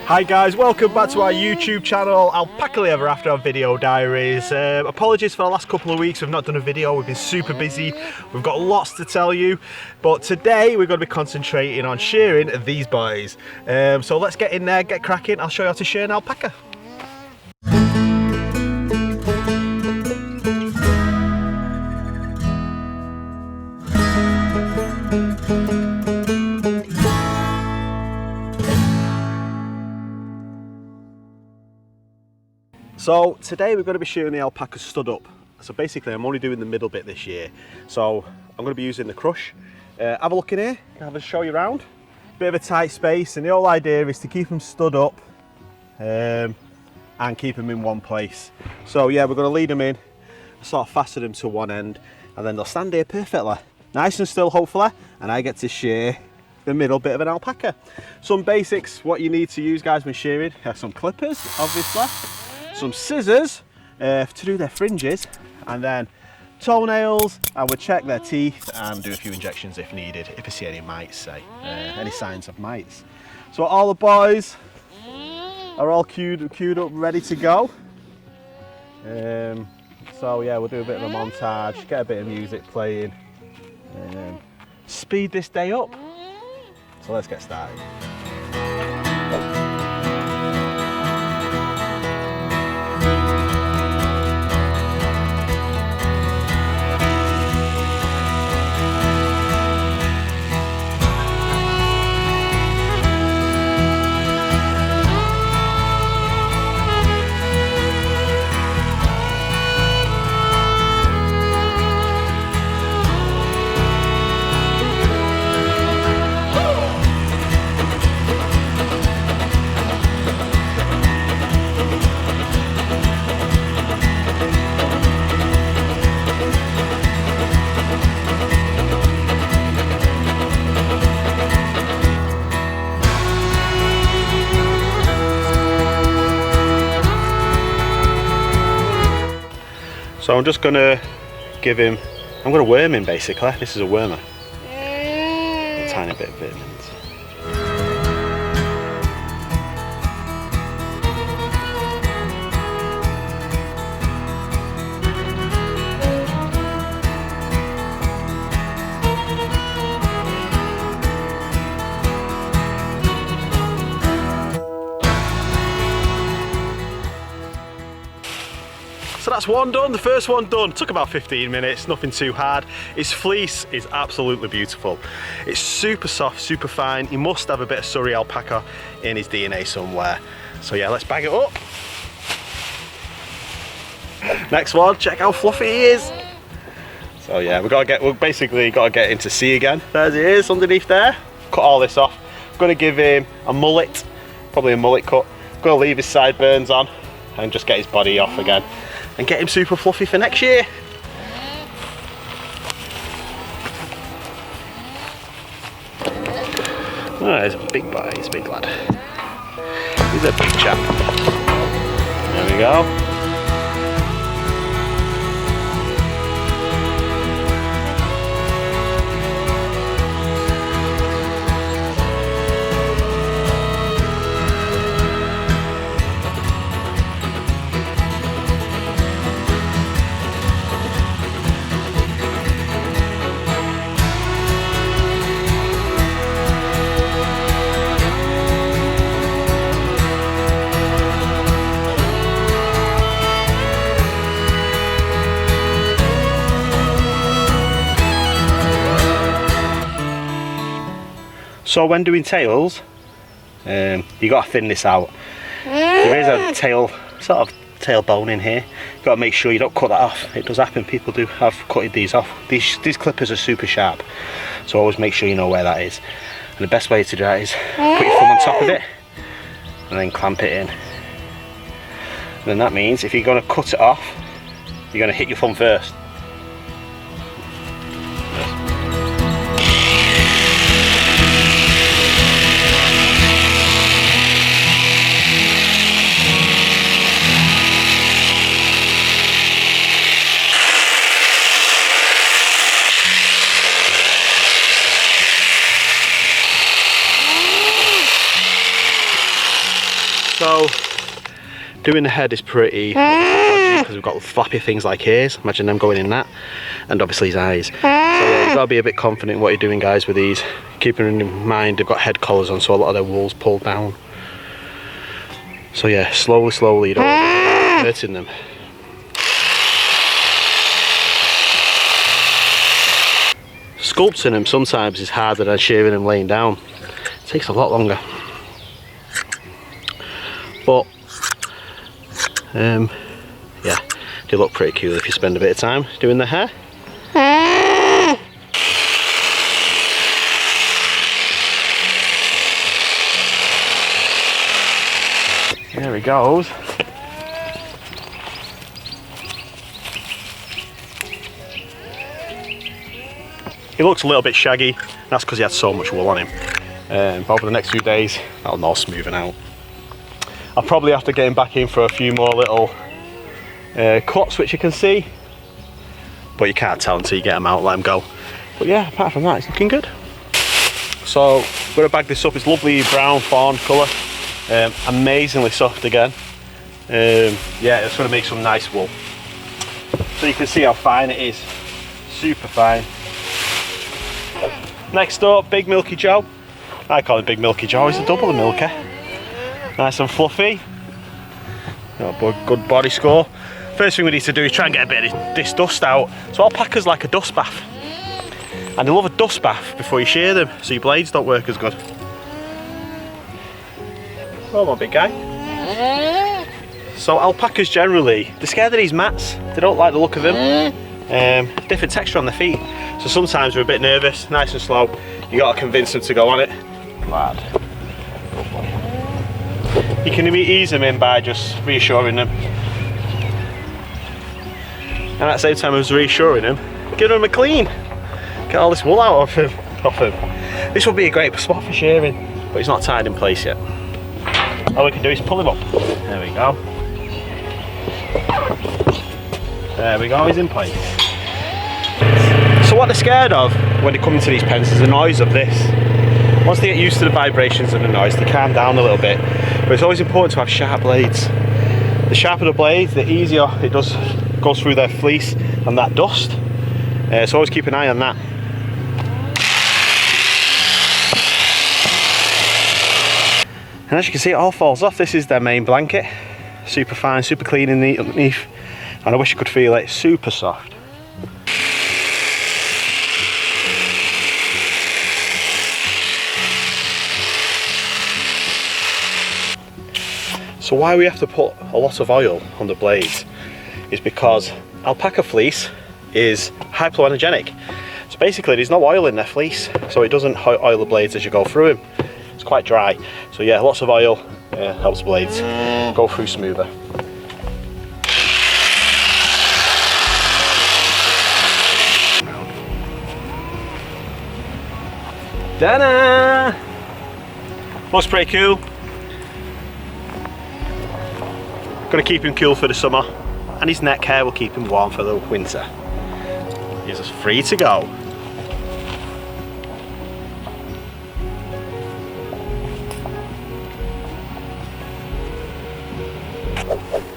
Hi guys, welcome back to our YouTube channel, Alpacaly Ever After our video diaries. Apologies for the last couple of weeks, we've not done a video, we've been super busy, we've got lots to tell you, but today we're going to be concentrating on shearing these boys. So let's get in there, get cracking, I'll show you how to shear an alpaca. So today we're going to be shearing the alpaca stud up. So basically I'm only doing the middle bit this year. So I'm going to be using the crush. Have a look in here, have a show you around. Bit of a tight space, and the whole idea is to keep them stood up and keep them in one place. So yeah, we're going to lead them in, sort of fasten them to one end, and then they'll stand here perfectly. Nice and still hopefully, and I get to shear the middle bit of an alpaca. Some basics, what you need to use guys when shearing, some clippers obviously, some scissors to do their fringes, and then toenails. I would check their teeth and do a few injections if needed, if I see any mites, say, any signs of mites. So all the boys are all queued up, ready to go. So yeah, we'll do a bit of a montage, get a bit of music playing, speed this day up. So let's get started. So I'm just going to give him, I'm going to worm him basically. This is a wormer. A tiny bit of vitamins. So that's one done, the first one done. Took about 15 minutes, nothing too hard. His fleece is absolutely beautiful. It's super soft, super fine. He must have a bit of Surrey alpaca in his DNA somewhere. So yeah, let's bag it up. Next one, check how fluffy he is. So yeah, we've basically got to get him to see again. There he is, underneath there. Cut all this off. I'm gonna give him a mullet, probably a mullet cut. I'm gonna leave his sideburns on and just get his body off again, and get him super fluffy for next year. Oh, he's a big boy, he's a big lad. He's a big chap. There we go. So when doing tails, you got to thin this out. There is a tail, sort of tail bone in here. You got to make sure you don't cut that off. It does happen. People do have cutted these off. These clippers are super sharp, so always make sure you know where that is. And the best way to do that is put your thumb on top of it and then clamp it in. And then that means if you're going to cut it off, you're going to hit your thumb first. So doing the head is pretty because we've got flappy things like ears. Imagine them going in that, and obviously his eyes. So yeah, you've got to be a bit confident in what you're doing, guys, with these. Keeping in mind they've got head collars on, so a lot of their wool's pulled down. So yeah, slowly, you don't want to be hurting them. Sculpting them sometimes is harder than shearing them laying down. It takes a lot longer. But yeah, they look pretty cool if you spend a bit of time doing the hair. There he goes. He looks a little bit shaggy. That's because he had so much wool on him. But over the next few days, that'll all smoothen out. I'll probably have to get him back in for a few more little cuts, which you can see. But you can't tell until you get him out, let him go. But yeah, apart from that, it's looking good. So, I'm going to bag this up. It's lovely brown fawn colour. Amazingly soft again. Yeah, it's going to make some nice wool. So you can see how fine it is. Super fine. Next up, Big Milky Joe. I call him Big Milky Joe, he's a double the milker. Nice and fluffy. Got a good body score. First thing we need to do is try and get a bit of this dust out. So alpacas like a dust bath. And they love a dust bath before you shear them, so your blades don't work as good. Come on, big guy. So alpacas generally, they're scared of these mats. They don't like the look of them. Different texture on their feet. So sometimes they're a bit nervous, nice and slow. You got to convince them to go on it. Lad. You can ease them in by just reassuring them. And at the same time as reassuring them, give them a clean. Get all this wool out of him. This would be a great spot for shearing, but he's not tied in place yet. All we can do is pull him up. There we go. There we go, he's in place. So what they're scared of when they come into these pens is the noise of this. Once they get used to the vibrations and the noise, they calm down a little bit. But it's always important to have sharp blades. The sharper the blades, the easier it goes through their fleece and that dust. So always keep an eye on that. And as you can see, it all falls off. This is their main blanket. Super fine, super clean and neat underneath. And I wish you could feel it, super soft. So why we have to put a lot of oil on the blades is because alpaca fleece is hypoallergenic. So basically there's no oil in their fleece, so it doesn't oil the blades as you go through them. It's quite dry. So yeah, lots of oil helps blades go through smoother. Ta-da! Looks pretty cool. Gonna keep him cool for the summer, and his neck hair will keep him warm for the winter. He's just free to go.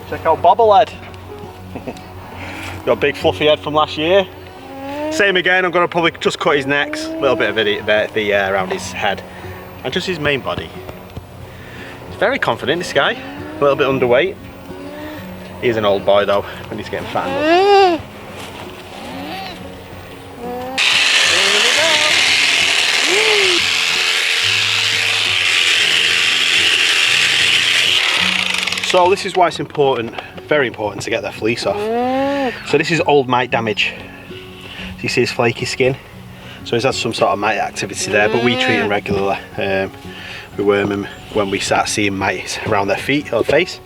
Check out Bobblehead. Got a big fluffy head from last year. Same again, I'm gonna probably just cut his neck, a little bit of the around his head, and just his main body. He's very confident, this guy. A little bit underweight. He's an old boy though, and he's getting fattened up. So this is why it's important, very important, to get their fleece off. So this is old mite damage. So you see his flaky skin. So he's had some sort of mite activity there, but we treat him regularly. We worm him when we start seeing mites around their feet or face.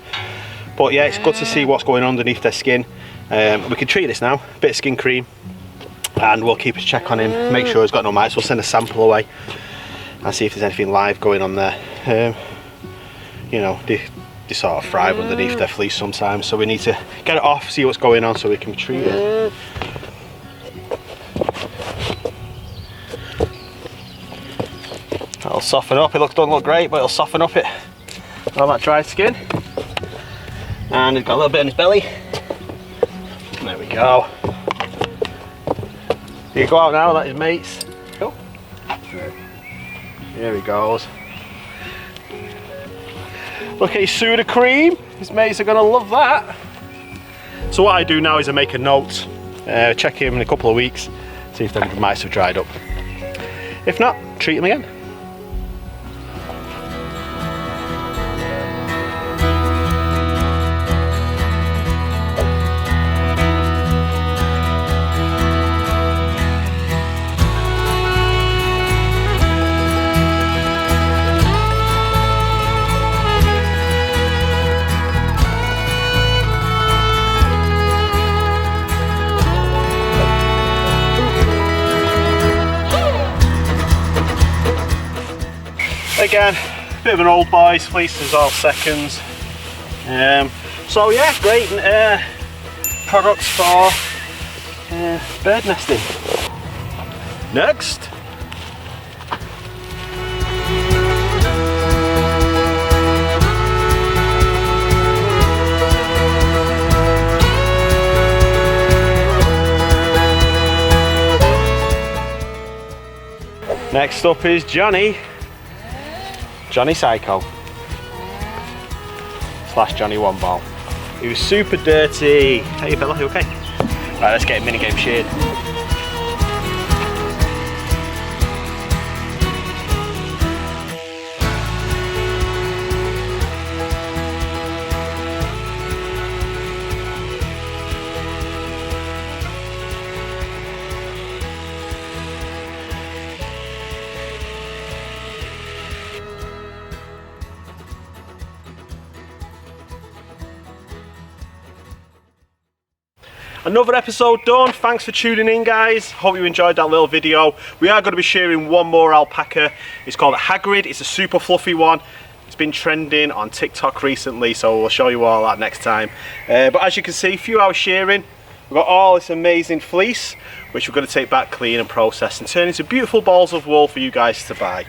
But yeah, it's good to see what's going on underneath their skin. We can treat this now, a bit of skin cream, and we'll keep a check on him, make sure he's got no mites. We'll send a sample away and see if there's anything live going on there. You know, they sort of thrive underneath their fleece sometimes, so we need to get it off, see what's going on so we can treat it. That'll soften up. It doesn't look great, but it'll soften up it. all that dry skin. And he's got a little bit in his belly. There we go. He go out now, let his mates. Cool. Here he goes. Look at his Soda cream. His mates are gonna love that. So what I do now is I make a note, check him in a couple of weeks, see if the mites have dried up. If not, treat him again. Again, bit of an old boy, fleece is all seconds. So yeah, great products for bird nesting. Next. Next up is Johnny Psycho / Johnny One Ball. He was super dirty. Hey fella, you okay? Right, let's get a minigame sheared. Another episode done. Thanks for tuning in, guys. Hope you enjoyed that little video. We are going to be shearing one more alpaca. It's called a Hagrid. It's a super fluffy one. It's been trending on TikTok recently, so we'll show you all that next time. But as you can see, a few hours shearing. We've got all this amazing fleece, which we're going to take back, clean and process and turn into beautiful balls of wool for you guys to buy.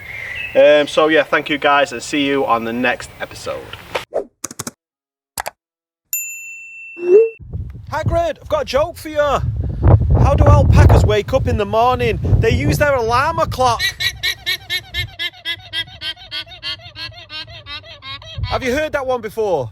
So yeah, thank you guys, and see you on the next episode. Hagrid, I've got a joke for you. How do alpacas wake up in the morning? They use their alarm clock. Have you heard that one before?